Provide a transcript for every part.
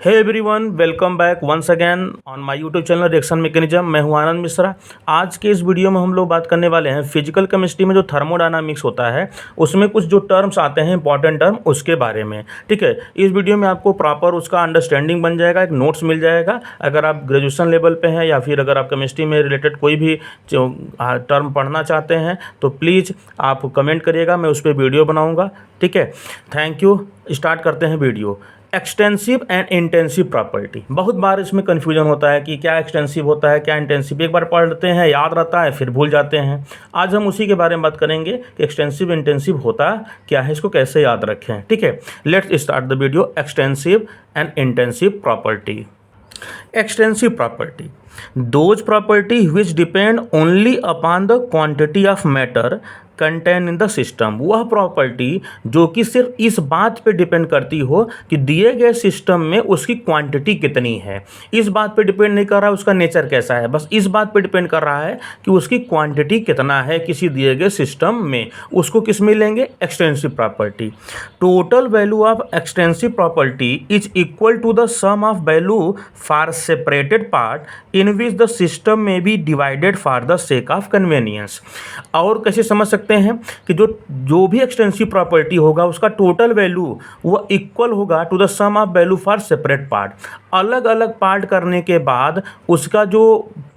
Hey everyone, welcome back once again on my YouTube channel reaction mechanism. मैं हूं आनंद मिश्रा। आज के इस वीडियो में हम लोग बात करने वाले हैं फिजिकल केमिस्ट्री में जो थर्मोडायनामिक्स होता है उसमें कुछ जो टर्म्स आते हैं इंपॉर्टेंट टर्म उसके बारे में। ठीक है, इस वीडियो में आपको प्रॉपर उसका अंडरस्टैंडिंग बन जाएगा, एक नोट्स मिल जाएगा। अगर आप ग्रेजुएशन लेवल पे हैं या फिर अगर आप केमिस्ट्री में रिलेटेड कोई भी जो टर्म पढ़ना चाहते हैं तो प्लीज़ आप कमेंट करिएगा, मैं उस पर वीडियो बनाऊँगा। ठीक है, थैंक यू। स्टार्ट करते हैं video. Extensive and intensive property. बहुत बार इसमें कन्फ्यूजन होता है कि क्या एक्सटेंसिव होता है, क्या इंटेंसिव। एक बार पढ़ लेते हैं, याद रहता है, फिर भूल जाते हैं। आज हम उसी के बारे में बात करेंगे कि एक्सटेंसिव इंटेंसिव होता क्या है, इसको कैसे याद रखें। ठीक है, let's start the video. Extensive and intensive property. Extensive property, those property which depend only upon the quantity of matter contain in the system. वह प्रॉपर्टी जो कि सिर्फ इस बात पे डिपेंड करती हो कि दिए गए सिस्टम में उसकी क्वांटिटी कितनी है। इस बात पे डिपेंड नहीं कर रहा है उसका नेचर कैसा है, बस इस बात पे डिपेंड कर रहा है कि उसकी क्वांटिटी कितना है किसी दिए गए सिस्टम में। उसको किस में लेंगे? Extensive property. Total value of extensive property is equal to the sum of value for separated part in which the system में be divided for the sake of convenience. और कैसे समझ सकते हैं कि जो भी एक्सटेंसिव प्रॉपर्टी होगा उसका टोटल वैल्यू वो इक्वल होगा to the sum of value for separate part. अलग अलग पार्ट करने के बाद उसका जो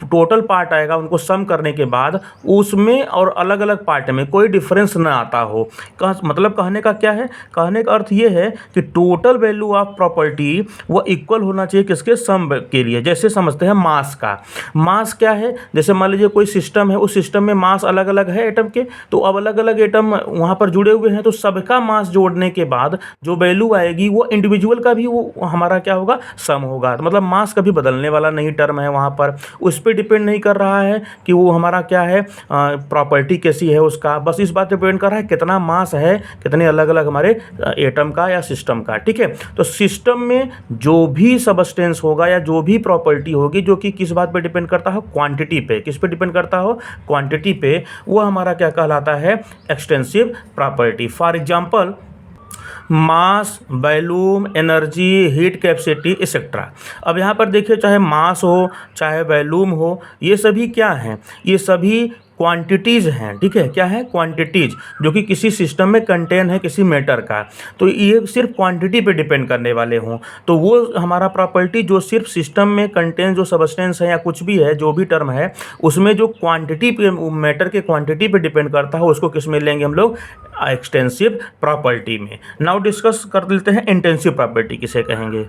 टोटल पार्ट आएगा उनको सम करने के बाद उसमें और अलग अलग पार्ट में कोई डिफरेंस ना आता हो। मतलब कहने का क्या है? कहने का अर्थ ये है कि टोटल वैल्यू ऑफ प्रॉपर्टी वो इक्वल होना चाहिए किसके? सम के लिए। जैसे समझते हैं मास का। मास क्या है? जैसे मान लीजिए कोई सिस्टम है, उस सिस्टम में मास अलग अलग है एटम के, तो अब अलग अलग एटम वहाँ पर जुड़े हुए हैं तो सबका मास जोड़ने के बाद जो वैल्यू आएगी वो इंडिविजुअल का भी वो हमारा क्या होगा? सम होगा। तो मतलब मास कभी बदलने वाला नहीं टर्म है वहाँ पर, उस पर डिपेंड नहीं कर रहा है कि वो हमारा क्या है, प्रॉपर्टी कैसी है उसका। बस इस बात पर डिपेंड कर रहा है कितना मास है, कितने अलग अलग हमारे एटम का या सिस्टम का। ठीक है, तो सिस्टम में जो भी सबस्टेंस होगा या जो भी प्रॉपर्टी होगी जो कि किस बात पे डिपेंड करता हो? क्वांटिटी पे। किस पे डिपेंड करता हो? क्वांटिटी पे। वो हमारा क्या कहलाता है? Extensive property. For example mass, volume, energy, heat capacity etcetera. अब यहाँ पर देखिए, चाहे मास हो चाहे वॉल्यूम हो, ये सभी क्या हैं? ये सभी क्वांटिटीज़ हैं। ठीक है, क्या है? क्वांटिटीज़ जो कि किसी सिस्टम में कंटेन है किसी मैटर का। तो ये सिर्फ क्वांटिटी पे डिपेंड करने वाले हों तो वो हमारा प्रॉपर्टी जो सिर्फ सिस्टम में कंटेन जो सबस्टेंस है या कुछ भी है, जो भी टर्म है, उसमें जो क्वांटिटी पे, मैटर के क्वांटिटी पे डिपेंड करता है, उसको किस में लेंगे हम लोग? एक्सटेंसिव प्रॉपर्टी में। नाउ डिस्कस कर लेते हैं इंटेंसिव प्रॉपर्टी किसे कहेंगे।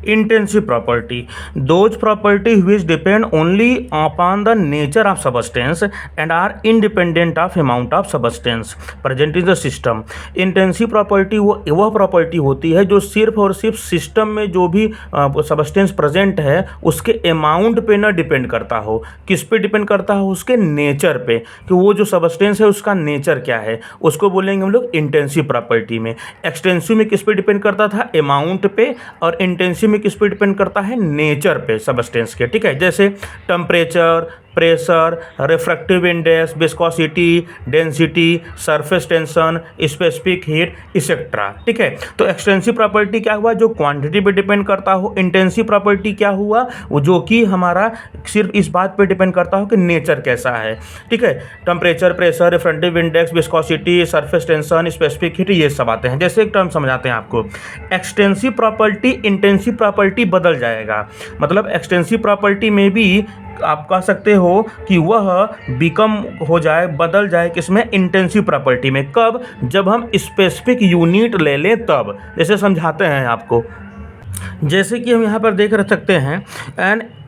Intensive property, those property which depend only upon the nature of substance and are independent of amount of substance present in the system। Intensive property वह property होती है जो सिर्फ और सिर्फ सिस्टम में जो भी सबस्टेंस प्रेजेंट है उसके अमाउंट पे ना डिपेंड करता हो। किस पे डिपेंड करता हो? उसके नेचर पे, कि वो जो सबस्टेंस है उसका नेचर क्या है, उसको बोलेंगे हम लोग इंटेंसिव प्रॉपर्टी में। एक्सटेंसिव में किस पे डिपेंड करता था? अमाउंट पे। और इंटेंसिव में किस पे डिपेंड करता है? नेचर पे सबस्टेंस के। ठीक है, जैसे temperature, pressure, refractive index, viscosity, density, surface tension, specific heat etcetera. ठीक है, तो एक्सटेंसिव प्रॉपर्टी क्या हुआ? जो क्वांटिटी पे डिपेंड करता हो। इंटेंसिव प्रॉपर्टी क्या हुआ? वो जो कि हमारा सिर्फ इस बात पे डिपेंड करता हो कि नेचर कैसा है। ठीक है, temperature, pressure, refractive index, viscosity, surface tension, specific heat, ये सब आते हैं। जैसे एक टर्म समझाते हैं आपको, एक्सटेंसिव प्रॉपर्टी इंटेंसिव प्रॉपर्टी बदल जाएगा। मतलब एक्सटेंसिव प्रॉपर्टी में भी आप कह सकते हो कि वह बिकम हो जाए, बदल जाए किसमें? इंटेंसिव प्रॉपर्टी में। कब? जब हम स्पेसिफिक यूनिट ले लें तब। जैसे समझाते हैं आपको, जैसे कि हम यहाँ पर देख सकते हैं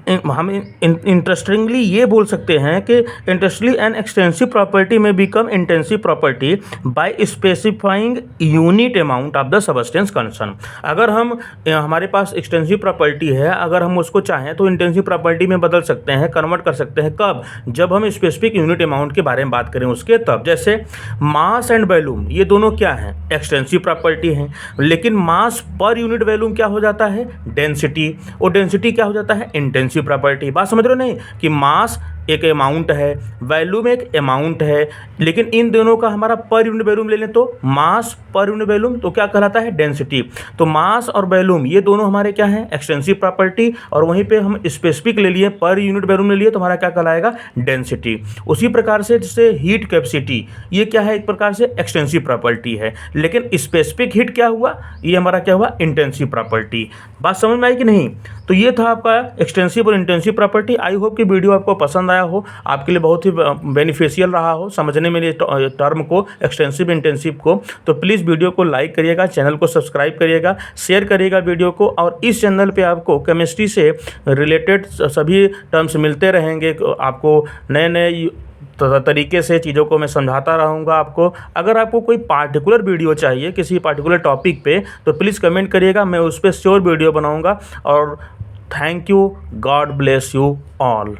हम इंटरेस्टिंगली ये बोल सकते हैं कि इंटरेस्टिंगली एन एक्सटेंसिव प्रॉपर्टी में become intensive property bye specifying unit amount of the substance concern. अगर हम हमारे पास एक्सटेंसिव प्रॉपर्टी है, अगर हम उसको चाहें तो इंटेंसिव प्रॉपर्टी में बदल सकते हैं, कन्वर्ट कर सकते हैं। कब? जब हम स्पेसिफिक यूनिट अमाउंट के बारे में बात करें उसके तब। जैसे मास एंड वॉल्यूम, ये दोनों क्या हैं? एक्सटेंसिव प्रॉपर्टी हैं। लेकिन मास पर यूनिट वॉल्यूम क्या हो जाता है? डेंसिटी। और डेंसिटी क्या हो जाता है? Intensive property. बात समझ रहे हो नहीं? कि मास एक अमाउंट है, वैल्यू में एक अमाउंट है, लेकिन इन दोनों का हमारा पर यूनिट वॉल्यूम ले लें तो मास पर यूनिट वॉल्यूम तो क्या कहलाता है, डेंसिटी। तो मास और वॉल्यूम ये दोनों हमारे क्या हैं, एक्सटेंसिव प्रॉपर्टी, और वहीं पे हम स्पेसिफिक ले लिए, पर यूनिट वॉल्यूम ले लिए तो हमारा क्या कहलाएगा, डेंसिटी। उसी प्रकार से जैसे हीट कैपेसिटी, ये क्या है, एक प्रकार से एक्सटेंसिव प्रॉपर्टी है, लेकिन स्पेसिफिक हीट क्या हुआ, ये हमारा क्या हुआ, इंटेंसिव प्रॉपर्टी। बात समझ में आई कि नहीं। तो ये था आपका एक्सटेंसिव और इंटेंसिव प्रॉपर्टी। आई होप कि वीडियो आपको पसंद आया हो, आपके लिए बहुत ही बेनिफिशियल रहा हो समझने में टर्म को, एक्सटेंसिव इंटेंसिव को। तो प्लीज़ वीडियो को लाइक करिएगा, चैनल को सब्सक्राइब करिएगा, शेयर करिएगा वीडियो को, और इस चैनल पे आपको केमिस्ट्री से रिलेटेड सभी टर्म्स मिलते रहेंगे। आपको नए नए तरीके से चीज़ों को मैं समझाता रहूँगा आपको। अगर आपको कोई पार्टिकुलर वीडियो चाहिए किसी पार्टिकुलर टॉपिक पे तो प्लीज़ कमेंट करिएगा, मैं उस पर श्योर वीडियो बनाऊँगा। और thank you, God bless you all.